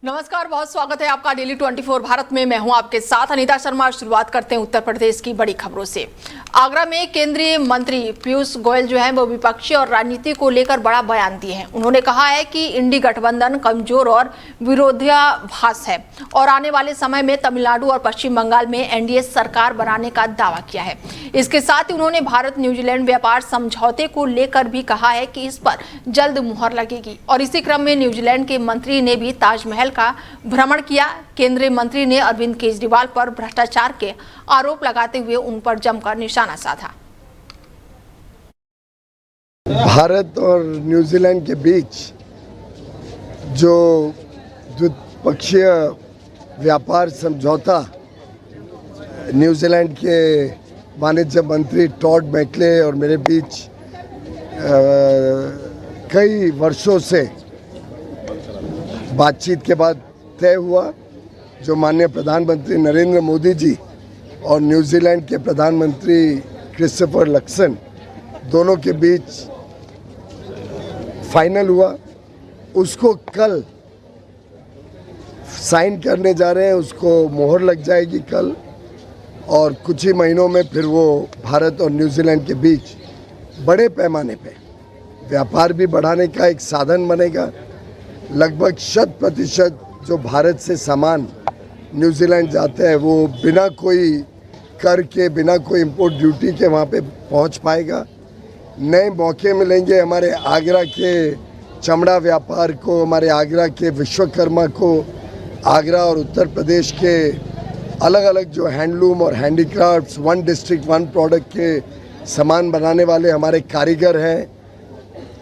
नमस्कार, बहुत स्वागत है आपका डेली 24 भारत में। मैं हूं आपके साथ अनीता शर्मा। शुरुआत करते हैं उत्तर प्रदेश की बड़ी खबरों से। आगरा में केंद्रीय मंत्री पीयूष गोयल जो है वो विपक्षी और राजनीति को लेकर बड़ा बयान दिए हैं। उन्होंने कहा है कि इंडी गठबंधन कमजोर और विरोधाभास है और आने वाले समय में तमिलनाडु और पश्चिम बंगाल में एनडीए सरकार बनाने का दावा किया है। इसके साथ ही उन्होंने भारत न्यूजीलैंड व्यापार समझौते को लेकर भी कहा है कि इस पर जल्द मुहर लगेगी। और इसी क्रम में न्यूजीलैंड के मंत्री ने भी ताजमहल का भ्रमण किया। केंद्रीय मंत्री ने अरविंद केजरीवाल पर भ्रष्टाचार के आरोप लगाते हुए उन पर जमकर निशाना साधा। भारत और न्यूजीलैंड के बीच जो द्विपक्षीय व्यापार समझौता न्यूजीलैंड के वाणिज्य मंत्री टॉड मैकले और मेरे बीच कई वर्षों से बातचीत के बाद तय हुआ, जो माननीय प्रधानमंत्री नरेंद्र मोदी जी और न्यूजीलैंड के प्रधानमंत्री क्रिस्टोफर लक्सन दोनों के बीच फाइनल हुआ, उसको कल साइन करने जा रहे हैं। उसको मोहर लग जाएगी कल और कुछ ही महीनों में फिर वो भारत और न्यूजीलैंड के बीच बड़े पैमाने पे व्यापार भी बढ़ाने का एक साधन बनेगा। लगभग 100% जो भारत से सामान न्यूजीलैंड जाते हैं वो बिना कोई कर के, बिना कोई इंपोर्ट ड्यूटी के वहाँ पे पहुँच पाएगा। नए मौके मिलेंगे हमारे आगरा के चमड़ा व्यापार को, हमारे आगरा के विश्वकर्मा को, आगरा और उत्तर प्रदेश के अलग अलग जो हैंडलूम और handicrafts, one district one product के सामान बनाने वाले हमारे कारीगर हैं,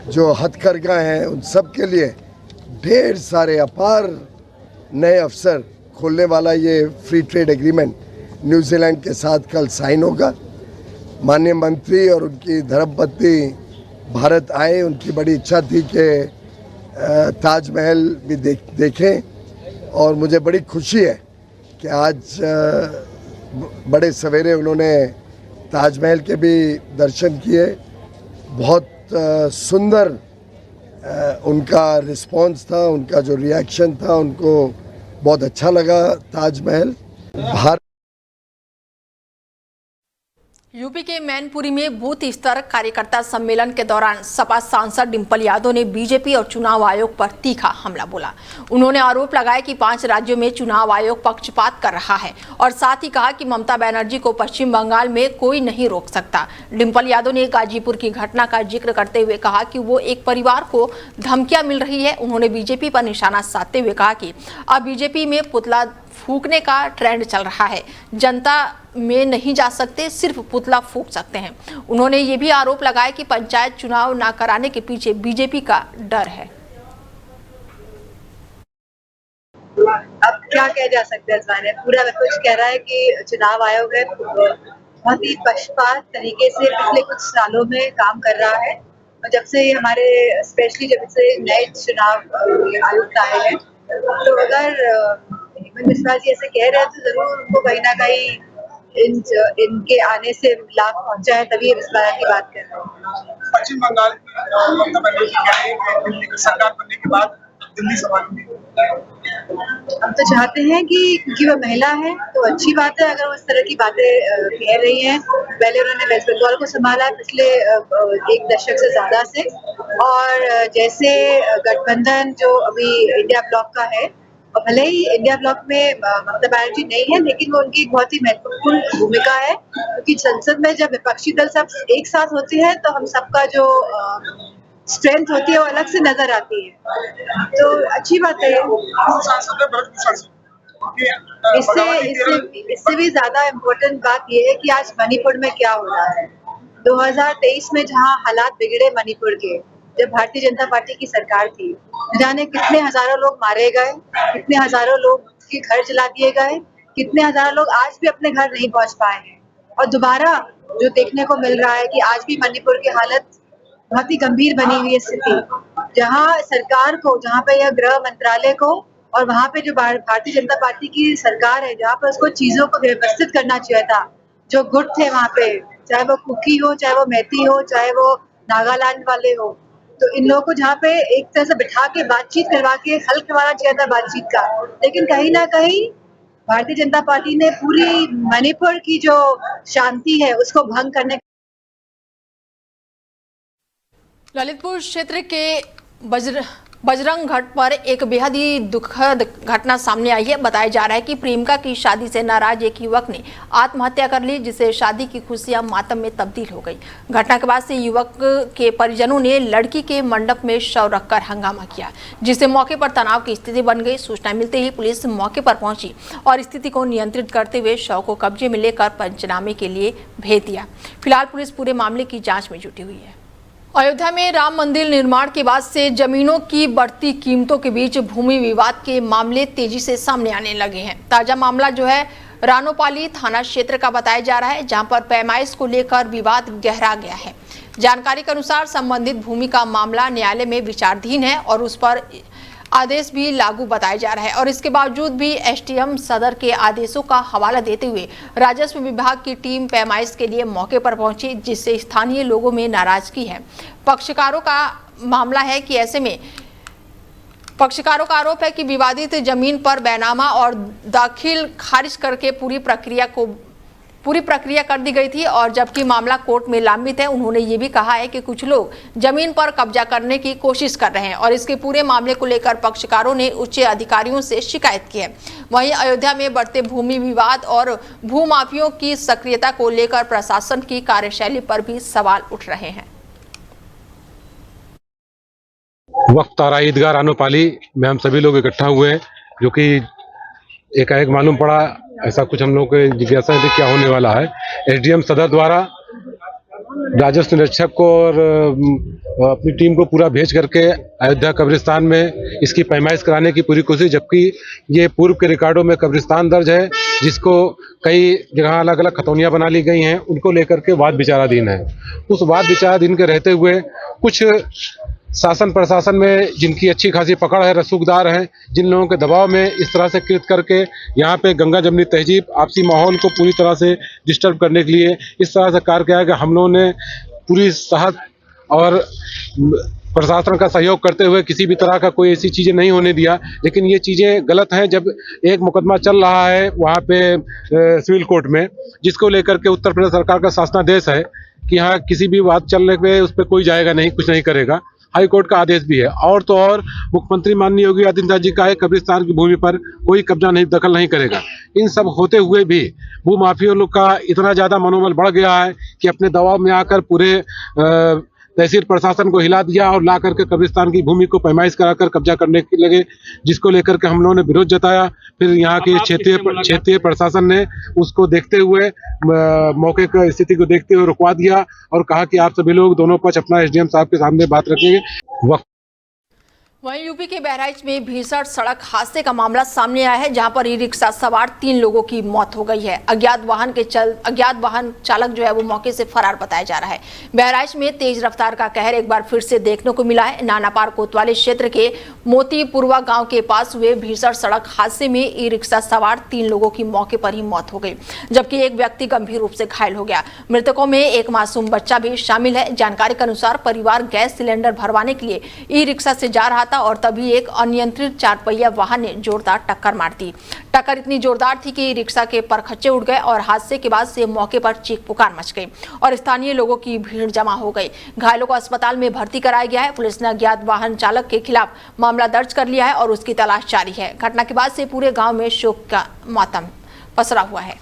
जो हथकरघा हैं, उन सब के लिए ढेर सारे अपार नए अवसर खोलने वाला ये फ्री ट्रेड एग्रीमेंट न्यूजीलैंड के साथ कल साइन होगा। माननीय मंत्री और उनकी धर्मपत्नी भारत आए, उनकी बड़ी इच्छा थी कि ताजमहल भी देखें और मुझे बड़ी खुशी है कि आज बड़े सवेरे उन्होंने ताजमहल के भी दर्शन किए। बहुत सुंदर उनका रिस्पांस था, उनका जो रिएक्शन था, उनको बहुत अच्छा लगा ताजमहल। यूपी के मैनपुरी में बूथ स्तर कार्यकर्ता सम्मेलन के दौरान सपा सांसद डिंपल यादव ने बीजेपी और चुनाव आयोग पर तीखा हमला बोला। उन्होंने आरोप लगाया कि 5 राज्यों में चुनाव आयोग पक्षपात कर रहा है और साथ ही कहा कि ममता बनर्जी को पश्चिम बंगाल में कोई नहीं रोक सकता। डिंपल यादव ने गाजीपुर की घटना का जिक्र करते हुए कहा कि वो एक परिवार को धमकियां मिल रही है। उन्होंने बीजेपी पर निशाना साधते हुए कहा कि अब बीजेपी में पुतला फूकने का ट्रेंड चल रहा है, जनता में नहीं जा सकते, सिर्फ पुतला फूक सकते हैं। उन्होंने ये भी आरोप लगाया कि पंचायत चुनाव ना कराने के पीछे बीजेपी का डर है। अब क्या कह जा सकते हैं, इस बारे में पूरा कुछ कह रहा है कि चुनाव आयोग है बहुत ही पक्षपात तरीके से पिछले कुछ सालों में काम कर रहा है। और जब से हमारे स्पेशली जब से नए चुनाव आयुक्त आए हैं, तो अगर हेमंत बिस्वा जी ऐसे कह रहे हैं तो जरूर उनको कहीं ना कहीं इनके आने से लाभ पहुंचा है, तभी बिस्वा की बात कर रहे हैं। पश्चिम बंगाल ममता बनर्जी कह रही है कि दिल्ली की सरकार बनने के बाद दिल्ली संभालूंगी। हम तो चाहते हैं कि क्योंकि वो महिला है तो अच्छी बात है अगर वो इस तरह की बातें कह रही हैं। पहले उन्होंने वेस्ट बंगाल को संभाला पिछले 1 दशक से ज्यादा से, और जैसे गठबंधन जो अभी इंडिया ब्लॉक का है, और भले ही इंडिया ब्लॉक में ममता बनर्जी नहीं है, लेकिन वो उनकी बहुत ही महत्वपूर्ण भूमिका है, क्योंकि संसद में जब विपक्षी दल सब एक साथ होते हैं तो हम सबका जो स्ट्रेंथ होती है वो अलग से नजर आती है, तो अच्छी बात है। इससे भी ज्यादा इम्पोर्टेंट बात ये है कि आज मणिपुर में क्या हो रहा है। 2023 में जहाँ हालात बिगड़े मणिपुर के, जब भारतीय जनता पार्टी की सरकार थी, जाने कितने हजारों लोग मारे गए, कितने हजारों लोग के घर जला दिए गए, कितने हजारों लोग आज भी अपने घर नहीं पहुंच पाए हैं। और दोबारा जो देखने को मिल रहा है कि आज भी मणिपुर की हालत बहुत ही गंभीर बनी हुई है स्थिति, जहाँ सरकार को, जहाँ पे यह गृह मंत्रालय को और वहाँ पे जो भारतीय जनता पार्टी की सरकार है, जहाँ पे उसको चीजों को व्यवस्थित करना चाहिए था, जो गुट थे वहाँ पे, चाहे वो कुकी हो, चाहे वो मैती हो, चाहे वो नागालैंड वाले हो, तो इन लोगों को जहाँ पे एक तरह से बिठा के बातचीत करवा के हल करवाना चाहिए था बातचीत का, लेकिन कहीं ना कहीं भारतीय जनता पार्टी ने पूरी मणिपुर की जो शांति है उसको भंग करने। ललितपुर क्षेत्र के बजरंग घाट पर एक बेहद ही दुखद घटना सामने आई है। बताया जा रहा है कि प्रेमिका की शादी से नाराज एक युवक ने आत्महत्या कर ली, जिससे शादी की खुशियां मातम में तब्दील हो गई। घटना के बाद से युवक के परिजनों ने लड़की के मंडप में शव रखकर हंगामा किया, जिससे मौके पर तनाव की स्थिति बन गई। सूचना मिलते ही पुलिस मौके पर पहुंची और स्थिति को नियंत्रित करते हुए शव को कब्जे में लेकर पंचनामे के लिए भेज दिया। फिलहाल पुलिस पूरे मामले की जाँच में जुटी हुई है। अयोध्या में राम मंदिर निर्माण के बाद से जमीनों की बढ़ती कीमतों के बीच भूमि विवाद के मामले तेजी से सामने आने लगे हैं। ताजा मामला जो है रानोपाली थाना क्षेत्र का बताया जा रहा है, जहां पर पैमाइश को लेकर विवाद गहरा गया है। जानकारी के अनुसार संबंधित भूमि का मामला न्यायालय में विचाराधीन है और उस पर आदेश भी लागू बताया जा रहा है। और इसके बावजूद भी एसडीएम सदर के आदेशों का हवाला देते हुए राजस्व विभाग की टीम पैमाइश के लिए मौके पर पहुंची, जिससे स्थानीय लोगों में नाराजगी है। पक्षकारों का मामला है कि ऐसे में पक्षकारों का आरोप है कि विवादित जमीन पर बैनामा और दाखिल खारिज करके पूरी प्रक्रिया कर दी गई थी, और जबकि मामला कोर्ट में लंबित है। उन्होंने ये भी कहा है कि कुछ लोग जमीन पर कब्जा करने की कोशिश कर रहे हैं और इसके पूरे मामले को लेकर पक्षकारों ने उच्च अधिकारियों से शिकायत की है। वहीं अयोध्या में बढ़ते भूमि विवाद और भूमाफियों की सक्रियता को लेकर प्रशासन की कार्यशैली पर भी सवाल उठ रहे हैं। वक्त आ रहा ईदगाह रानोपाली में हम सभी लोग इकट्ठा हुए हैं, जो कि एकाएक मालूम पड़ा ऐसा कुछ हम लोग को जिज्ञासा थी क्या होने वाला है। एसडीएम सदर द्वारा राजस्व निरीक्षक को और अपनी टीम को पूरा भेज करके अयोध्या कब्रिस्तान में इसकी पैमाइश कराने की पूरी कोशिश, जबकि ये पूर्व के रिकॉर्डों में कब्रिस्तान दर्ज है, जिसको कई जगह अलग अलग खतौनियाँ बना ली गई हैं, उनको लेकर के वाद विचाराधीन है। उस वाद विचाराधीन के रहते हुए कुछ शासन प्रशासन में जिनकी अच्छी खासी पकड़ है, रसूखदार हैं, जिन लोगों के दबाव में इस तरह से कृत करके यहाँ पे गंगा जमनी तहजीब आपसी माहौल को पूरी तरह से डिस्टर्ब करने के लिए इस तरह से कार्य किया है कि हम लोगों ने पूरी साहस और प्रशासन का सहयोग करते हुए किसी भी तरह का कोई ऐसी चीज़ें नहीं होने दिया। लेकिन ये चीज़ें गलत हैं। जब एक मुकदमा चल रहा है वहाँ पे सिविल कोर्ट में, जिसको लेकर के उत्तर प्रदेश सरकार का शासनादेश है कि यहाँ किसी भी बात चलने पे उस पर कोई जाएगा नहीं, कुछ नहीं करेगा, हाई कोर्ट का आदेश भी है। और तो और मुख्यमंत्री माननीय योगी आदित्यनाथ जी का है कब्रिस्तान की भूमि पर कोई कब्जा नहीं, दखल नहीं करेगा। इन सब होते हुए भी भूमाफियों लोग का इतना ज़्यादा मनोबल बढ़ गया है कि अपने दबाव में आकर पूरे तहसील प्रशासन को हिला दिया और ला करके कब्रिस्तान की भूमि को पैमाइश कराकर कब्जा करने के लगे, जिसको लेकर के हम लोगों ने विरोध जताया। फिर यहाँ के क्षेत्रीय प्रशासन ने उसको देखते हुए मौके की स्थिति को देखते हुए रुकवा दिया और कहा कि आप सभी लोग दोनों पक्ष अपना एसडीएम साहब के सामने बात रखेंगे। वहीं यूपी के बहराइच में भीषण सड़क हादसे का मामला सामने आया है, जहां पर ई रिक्शा सवार 3 लोगों की मौत हो गई है। अज्ञात वाहन चालक जो है वो मौके से फरार बताया जा रहा है। बहराइच में तेज रफ्तार का कहर एक बार फिर से देखने को मिला है। नानापार कोतवाली क्षेत्र के मोतीपुरवा गांव के पास हुए भीषण सड़क हादसे में ई रिक्शा सवार 3 लोगों की मौके पर ही मौत हो गई, जबकि एक व्यक्ति गंभीर रूप से घायल हो गया। मृतकों में एक मासूम बच्चा भी शामिल है। जानकारी के अनुसार परिवार गैस सिलेंडर भरवाने के लिए ई रिक्शा से जा रहा था और तभी एक अनियंत्रित 4 पहिया वाहन ने जोरदार टक्कर मार दी। टक्कर इतनी जोरदार थी कि रिक्शा के परखच्चे उड़ गए और हादसे के बाद से मौके पर चीख पुकार मच गई और स्थानीय लोगों की भीड़ जमा हो गई। घायलों को अस्पताल में भर्ती कराया गया है। पुलिस ने अज्ञात वाहन चालक के खिलाफ मामला दर्ज कर लिया है और उसकी तलाश जारी है। घटना के बाद से पूरे गाँव में शोक का मातम पसरा हुआ है।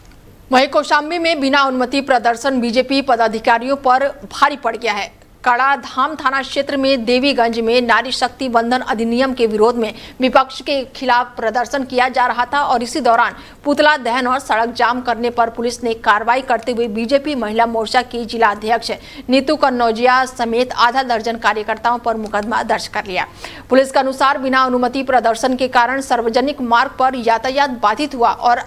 वहीं कौशाम्बी में बिना अनुमति प्रदर्शन बीजेपी पदाधिकारियों पर भारी पड़ गया है। कड़ाधाम थाना क्षेत्र में देवीगंज में नारी शक्ति बंधन अधिनियम के विरोध में विपक्ष के खिलाफ प्रदर्शन किया जा रहा था और इसी दौरान पुतला दहन और सड़क जाम करने पर पुलिस ने कार्रवाई करते हुए बीजेपी महिला मोर्चा की जिला अध्यक्ष नीतू कन्नौजिया समेत आधा दर्जन कार्यकर्ताओं पर मुकदमा दर्ज कर लिया। पुलिस के अनुसार बिना अनुमति प्रदर्शन के कारण सार्वजनिक मार्ग पर यातायात बाधित हुआ और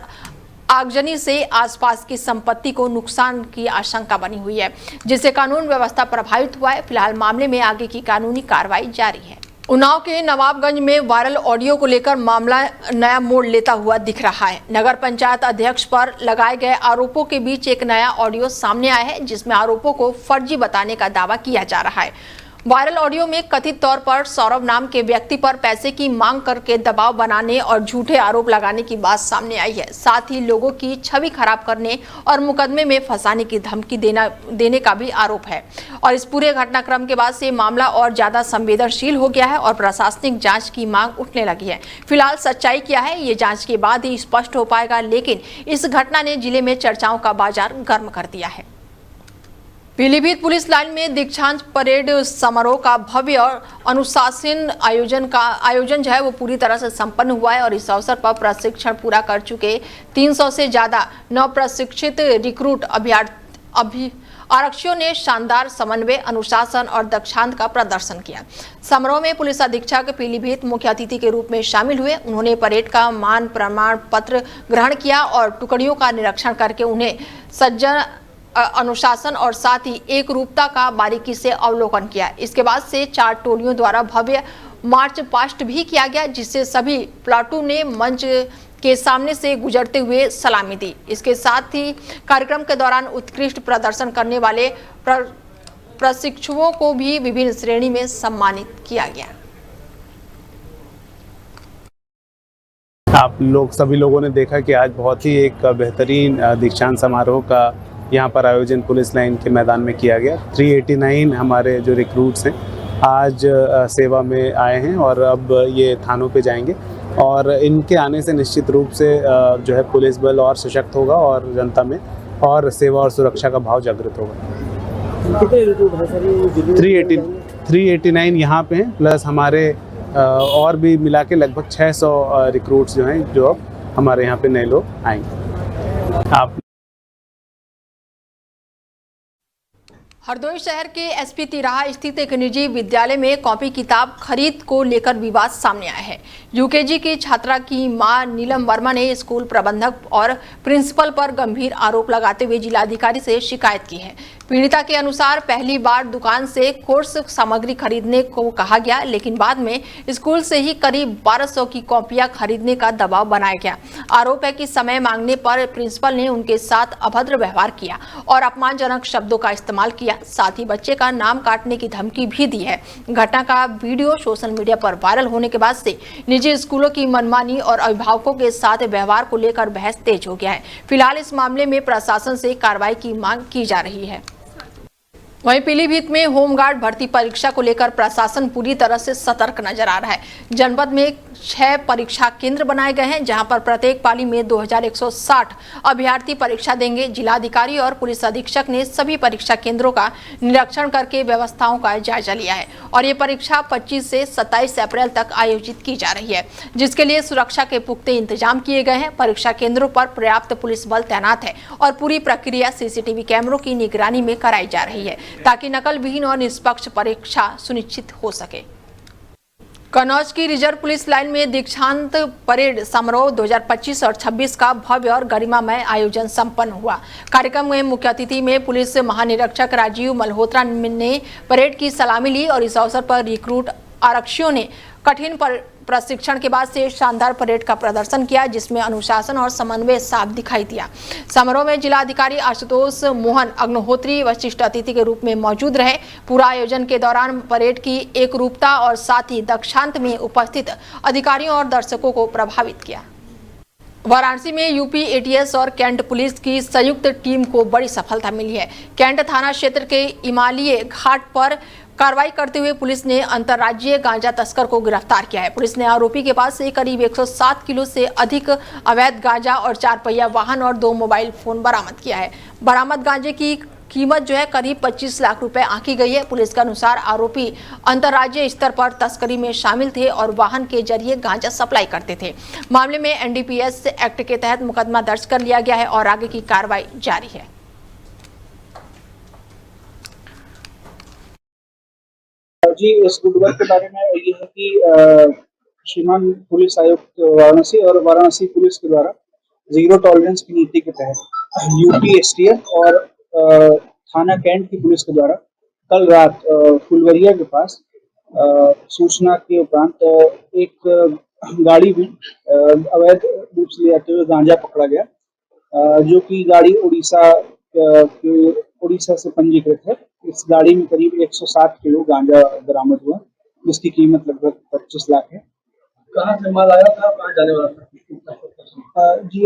आगजनी से आसपास की संपत्ति को नुकसान की आशंका बनी हुई है, जिससे कानून व्यवस्था प्रभावित हुआ है। फिलहाल मामले में आगे की कानूनी कार्रवाई जारी है। उन्नाव के नवाबगंज में वायरल ऑडियो को लेकर मामला नया मोड़ लेता हुआ दिख रहा है। नगर पंचायत अध्यक्ष पर लगाए गए आरोपों के बीच एक नया ऑडियो सामने आया है, जिसमें आरोपों को फर्जी बताने का दावा किया जा रहा है। वायरल ऑडियो में कथित तौर पर सौरभ नाम के व्यक्ति पर पैसे की मांग करके दबाव बनाने और झूठे आरोप लगाने की बात सामने आई है। साथ ही लोगों की छवि खराब करने और मुकदमे में फंसाने की धमकी देने का भी आरोप है। और इस पूरे घटनाक्रम के बाद से मामला और ज्यादा संवेदनशील हो गया है और प्रशासनिक जांच की मांग उठने लगी है। फिलहाल सच्चाई क्या है ये जांच के बाद ही स्पष्ट हो पाएगा, लेकिन इस घटना ने जिले में चर्चाओं का बाजार गर्म कर दिया है। पीलीभीत पुलिस लाइन में दीक्षांत परेड समारोह का भव्य और अनुशासन आयोजन जो है वो पूरी तरह से संपन्न हुआ है और इस अवसर पर प्रशिक्षण पूरा कर चुके 300 से ज्यादा नव प्रशिक्षित रिक्रूट आरक्षियों ने शानदार समन्वय, अनुशासन और दक्षांत का प्रदर्शन किया। समारोह में पुलिस अधीक्षक पीलीभीत मुख्य अतिथि के रूप में शामिल हुए। उन्होंने परेड का मान प्रमाण पत्र ग्रहण किया और टुकड़ियों का निरीक्षण करके उन्हें सज्जन अनुशासन और साथ ही एक रूपता का बारीकी से अवलोकन किया। इसके बाद से 4 टोलियों द्वारा भव्य मार्च पास्ट भी किया गया, जिससे सभी प्लाटून ने मंच के सामने से गुजरते हुए सलामी दी। इसके साथ ही कार्यक्रम के दौरान उत्कृष्ट प्रदर्शन करने वाले प्रशिक्षुओं को भी विभिन्न श्रेणी में सम्मानित किया गया। आप लोग सभी लोगों ने देखा कि आज बहुत ही एक बेहतरीन दीक्षांत समारोह का यहाँ पर आयोजन पुलिस लाइन के मैदान में किया गया। 389 हमारे जो रिक्रूट्स हैं आज सेवा में आए हैं और अब ये थानों पे जाएंगे और इनके आने से निश्चित रूप से जो है पुलिस बल और सशक्त होगा और जनता में और सेवा और सुरक्षा का भाव जागृत होगा। 389 यहाँ पे हैं, प्लस हमारे और भी मिला के लगभग 600 रिक्रूट्स जो हैं जो अब हमारे यहाँ पे नए लोग आएंगे। आप हरदोई शहर के एसपी तिराहा स्थित एक निजी विद्यालय में कॉपी किताब खरीद को लेकर विवाद सामने आया है। यूकेजी की छात्रा की मां नीलम वर्मा ने स्कूल प्रबंधक और प्रिंसिपल पर गंभीर आरोप लगाते हुए जिलाधिकारी से शिकायत की है। पीड़िता के अनुसार पहली बार दुकान से कोर्स सामग्री खरीदने को कहा गया, लेकिन बाद में स्कूल से ही करीब 1200 की कॉपियां खरीदने का दबाव बनाया गया। आरोप है कि समय मांगने पर प्रिंसिपल ने उनके साथ अभद्र व्यवहार किया और अपमानजनक शब्दों का इस्तेमाल किया, साथ ही बच्चे का नाम काटने की धमकी भी दी है। घटना का वीडियो सोशल मीडिया पर वायरल होने के बाद से निजी स्कूलों की मनमानी और अभिभावकों के साथ व्यवहार को लेकर बहस तेज हो गया है। फिलहाल इस मामले में प्रशासन से कार्रवाई की मांग की जा रही है। वहीं पीलीभीत में होमगार्ड भर्ती परीक्षा को लेकर प्रशासन पूरी तरह से सतर्क नजर आ रहा है। जनपद में 6 परीक्षा केंद्र बनाए गए हैं, जहां पर प्रत्येक पाली में 2160 अभ्यर्थी परीक्षा देंगे। जिलाधिकारी और पुलिस अधीक्षक ने सभी परीक्षा केंद्रों का निरीक्षण करके व्यवस्थाओं का जायजा लिया है और ये परीक्षा 25 से 27 अप्रैल तक आयोजित की जा रही है, जिसके लिए सुरक्षा के पुख्ते इंतजाम किए गए हैं। परीक्षा केंद्रों पर पर्याप्त पुलिस बल तैनात है और पूरी प्रक्रिया सीसीटीवी कैमरों की निगरानी में कराई जा रही है, ताकि नकल विहीन और निष्पक्ष परीक्षा सुनिश्चित हो सके। कन्नौज की रिजर्व पुलिस लाइन में दीक्षांत परेड समारोह 2025 और 26 का भव्य और गरिमामय आयोजन संपन्न हुआ। कार्यक्रम में मुख्य अतिथि में पुलिस महानिरीक्षक राजीव मल्होत्रा ने परेड की सलामी ली और इस अवसर पर रिक्रूट आरक्षियों ने कठिन प्रशिक्षण के बाद से शानदार परेड का प्रदर्शन किया, जिसमें अनुशासन और समन्वय साफ दिखाई दिया। समारोह में जिलाधिकारी आशुतोष मोहन अग्निहोत्री वरिष्ठ अतिथि के रूप में मौजूद रहे। पूरा आयोजन के दौरान परेड की एकरूपता और साथ ही दक्षांत में उपस्थित अधिकारियों और दर्शकों को प्रभावित किया। वाराणसी में यूपी एटीएस और कैंट पुलिस की संयुक्त टीम को बड़ी सफलता मिली है। कैंट थाना क्षेत्र के इमालिये घाट पर कार्रवाई करते हुए पुलिस ने अंतर्राज्यीय गांजा तस्कर को गिरफ्तार किया है। पुलिस ने आरोपी के पास से करीब 107 किलो से अधिक अवैध गांजा और 4 पहिया वाहन और 2 मोबाइल फोन बरामद किया है। बरामद गांजे की कीमत जो है करीब 25 लाख रुपए आंकी गई है। पुलिस के अनुसार आरोपी अंतर्राज्यीय स्तर पर तस्करी में शामिल थे और वाहन के जरिए गांजा सप्लाई करते थे। मामले में एनडीपीएस एक्ट के तहत मुकदमा दर्ज कर लिया गया है और आगे की कार्रवाई जारी है। जी, इस गुडवर्क के बारे में ये है कि श्रीमान पुलिस आयुक्त वाराणसी और वाराणसी पुलिस के द्वारा जीरो टॉलरेंस की नीति के तहत यूपी एसटीएफ और थाना कैंट की पुलिस के द्वारा कल रात फुलवरिया के पास सूचना के उपरांत एक गाड़ी में अवैध रूप से ले जाते हुए गांजा पकड़ा गया, जो कि गाड़ी उड़ीसा से पंजीकृत है। इस गाड़ी में करीब 107 किलो गांजा बरामद हुआ, जिसकी कीमत लगभग 25 लाख है। कहाँ से माल आया था, कहाँ जाने वाला था? जी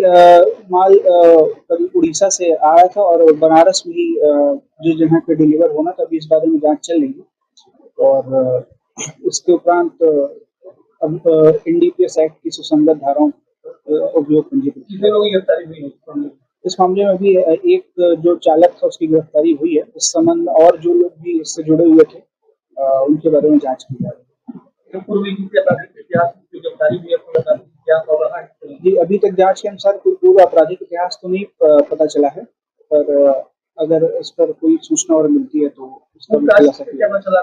माल करीब उड़ीसा से आया था और बनारस में ही जिस जगह पे डिलीवर होना था। अभी इस बारे में जांच चल रही है और इसके उपरांत अब NDPS एक्ट की सुसंगत धाराओं उपयोग पंजीकृत। कितने लोगों की गिरफ्तारी हुई है इस मामले में भी एक जो चालक था उसकी गिरफ्तारी हुई है। इस संबंध में और जो लोग भी इससे जुड़े हुए थे उनके बारे में जांच की जा रही है। पूर्व गिरफ्तारी हुई है, क्या हो रहा है? जी अभी तक जांच के अनुसार कोई पूर्व आपराधिक इतिहास तो नहीं पता चला है, पर अगर इस पर कोई सूचना और मिलती है तो इसका भी खुलासा किया जाएगा।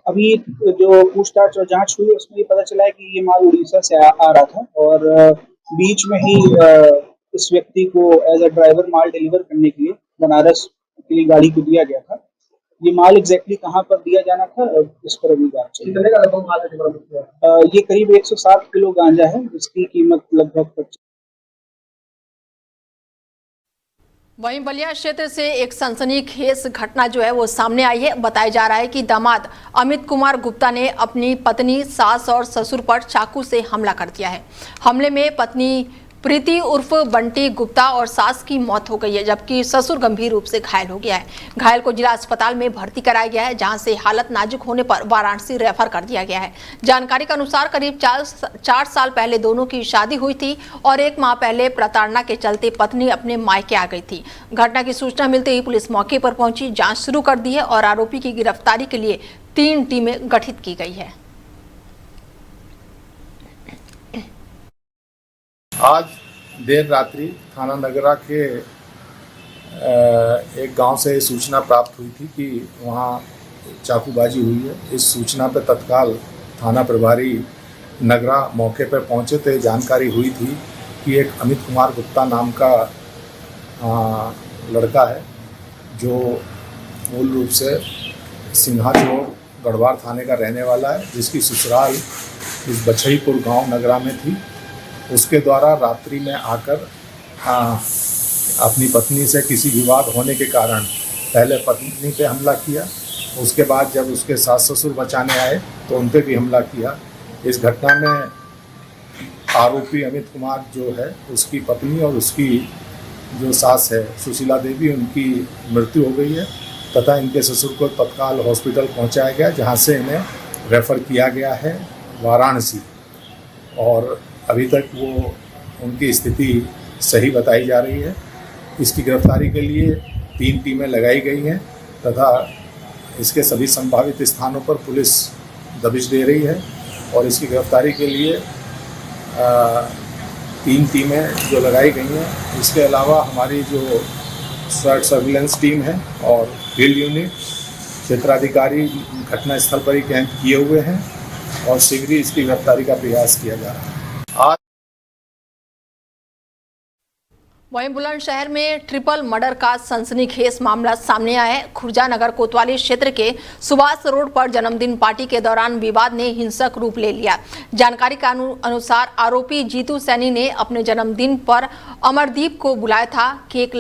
अभी जो पूछताछ और जांच हुई उसमें ये पता चला है कि ये माल उड़ीसा से आ रहा था और बीच में ही इस व्यक्ति को एज अ ड्राइवर माल डिलीवर करने के लिए बनारस के लिए गाड़ी को दिया गया था। ये माल एग्जैक्टली कहाँ पर दिया जाना था इस पर अभी जांच चल रही है। ये करीब 107 किलो गांजा है, जिसकी कीमत लगभग 25। वहीं बलिया क्षेत्र से एक सनसनीखेज घटना जो है वो सामने आई है। बताया जा रहा है कि दामाद अमित कुमार गुप्ता ने अपनी पत्नी, सास और ससुर पर चाकू से हमला कर दिया है। हमले में पत्नी प्रीति उर्फ बंटी गुप्ता और सास की मौत हो गई है, जबकि ससुर गंभीर रूप से घायल हो गया है। घायल को जिला अस्पताल में भर्ती कराया गया है, जहां से हालत नाजुक होने पर वाराणसी रेफर कर दिया गया है। जानकारी के अनुसार करीब 4 साल पहले दोनों की शादी हुई थी और 1 माह पहले प्रताड़ना के चलते पत्नी अपने मायके आ गई थी। घटना की सूचना मिलते ही पुलिस मौके पर पहुंची, जाँच शुरू कर दी है और आरोपी की गिरफ्तारी के लिए 3 टीमें गठित की गई है। आज देर रात्रि थाना नगरा के एक गांव से सूचना प्राप्त हुई थी कि वहां चाकूबाजी हुई है। इस सूचना पर तत्काल थाना प्रभारी नगरा मौके पर पहुंचे तो जानकारी हुई थी कि एक अमित कुमार गुप्ता नाम का लड़का है, जो मूल रूप से सिंघा चौक गढ़वार थाने का रहने वाला है, जिसकी ससुराल इस बछईपुर गांव नगरा में थी। उसके द्वारा रात्रि में आकर अपनी पत्नी से किसी विवाद होने के कारण पहले पत्नी पे हमला किया, उसके बाद जब उसके सास ससुर बचाने आए तो उन पे भी हमला किया। इस घटना में आरोपी अमित कुमार जो है, उसकी पत्नी और उसकी जो सास है सुशीला देवी, उनकी मृत्यु हो गई है तथा इनके ससुर को तत्काल हॉस्पिटल पहुंचाया गया, जहां से इन्हें रेफ़र किया गया है वाराणसी। और अभी तक वो उनकी स्थिति सही बताई जा रही है। इसकी गिरफ्तारी के लिए 3 टीमें लगाई गई हैं तथा इसके सभी संभावित स्थानों पर पुलिस दबिश दे रही है और इसकी गिरफ्तारी के लिए 3 टीमें जो लगाई गई हैं। इसके अलावा हमारी जो सर्विलेंस टीम है और फील्ड यूनिट, क्षेत्राधिकारी घटनास्थल पर ही कैंप किए हुए हैं और शीघ्र ही इसकी गिरफ्तारी का प्रयास किया जा रहा है। वहीं बुलंदशहर में ट्रिपल मर्डर का सनसनीखेज मामला सामने आया है। खुर्जा नगर कोतवाली क्षेत्र के सुभाष रोड पर जन्मदिन पार्टी के दौरान विवाद ने हिंसक रूप ले लिया। जानकारी के अनुसार आरोपी जीतू सैनी ने अपने जन्मदिन पर अमरदीप को बुलाया था। केक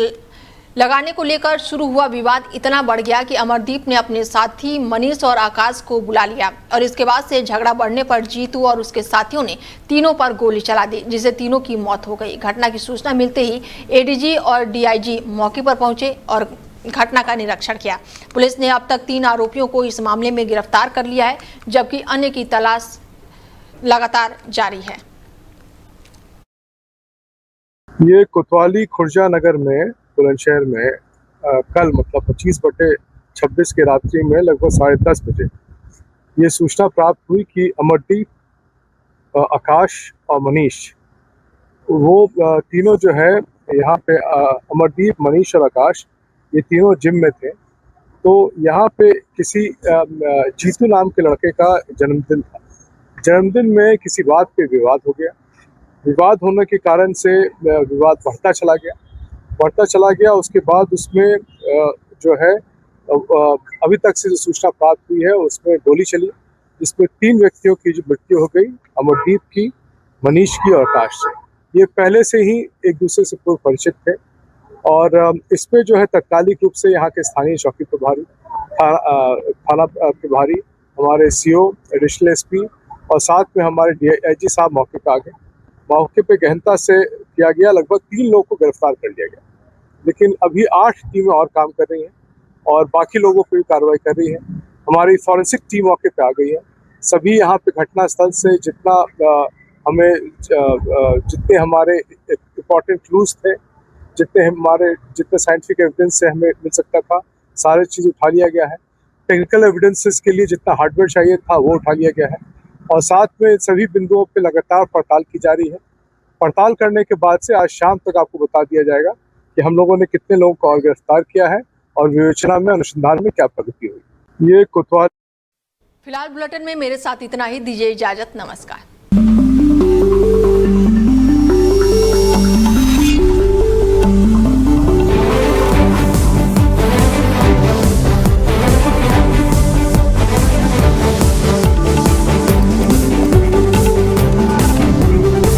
लगाने को लेकर शुरू हुआ विवाद इतना बढ़ गया कि अमरदीप ने अपने साथी मनीष और आकाश को बुला लिया और इसके बाद से झगड़ा बढ़ने पर जीतू और उसके साथियों ने तीनों पर गोली चला दी, जिससे तीनों की मौत हो गई। घटना की सूचना मिलते ही एडीजी और डीआईजी मौके पर पहुंचे और घटना का निरीक्षण किया। पुलिस ने अब तक 3 आरोपियों को इस मामले में गिरफ्तार कर लिया है, जबकि अन्य की तलाश लगातार जारी है। ये कोतवाली खुर्जा नगर में बुलंदशहर में कल मतलब 25/26 के रात्रि में लगभग 10:30 बजे ये सूचना प्राप्त हुई कि अमरदीप, आकाश और मनीष, वो तीनों जो है यहाँ पे अमरदीप, मनीष और आकाश, ये तीनों जिम में थे। तो यहाँ पे किसी जीतू नाम के लड़के का जन्मदिन था। जन्मदिन में किसी बात पे विवाद हो गया। विवाद होने के कारण से विवाद बढ़ता चला गया। उसके बाद उसमें जो है अभी तक से जो सूचना प्राप्त हुई है उसमें गोली चली, जिसमें 3 व्यक्तियों की जो मृत्यु हो गई, अमरदीप की, मनीष की और आकाश से। ये पहले से ही एक दूसरे से पूर्व परिचित थे और इसमें जो है तात्कालिक रूप से यहाँ के स्थानीय चौकी प्रभारी, थाना प्रभारी, हमारे सीओ, एडिशनल एसपी और साथ में हमारे डीआईजी साहब मौके पर आ गए। मौके पे गहनता से किया गया, लगभग 3 लोगों को गिरफ्तार कर लिया गया, लेकिन अभी 8 टीमें और काम कर रही हैं और बाकी लोगों पर भी कार्रवाई कर रही है। हमारी फॉरेंसिक टीम मौके पे आ गई है। सभी यहाँ पे घटना स्थल से जितने हमारे इम्पोर्टेंट क्लूज थे, जितने साइंटिफिक एविडेंस से हमें मिल सकता था, सारे चीज़ उठा लिया गया है। टेक्निकल एविडेंसेस के लिए जितना हार्डवेयर चाहिए था वो उठा लिया गया है और साथ में सभी बिंदुओं पे लगातार पड़ताल की जा रही है। पड़ताल करने के बाद से आज शाम तक आपको बता दिया जाएगा कि हम लोगों ने कितने लोगों को और गिरफ्तार किया है और विवेचना में, अनुसंधान में क्या प्रगति हुई। ये कोतवाली। फिलहाल बुलेटिन में मेरे साथ इतना ही। दीजिए इजाजत। नमस्कार।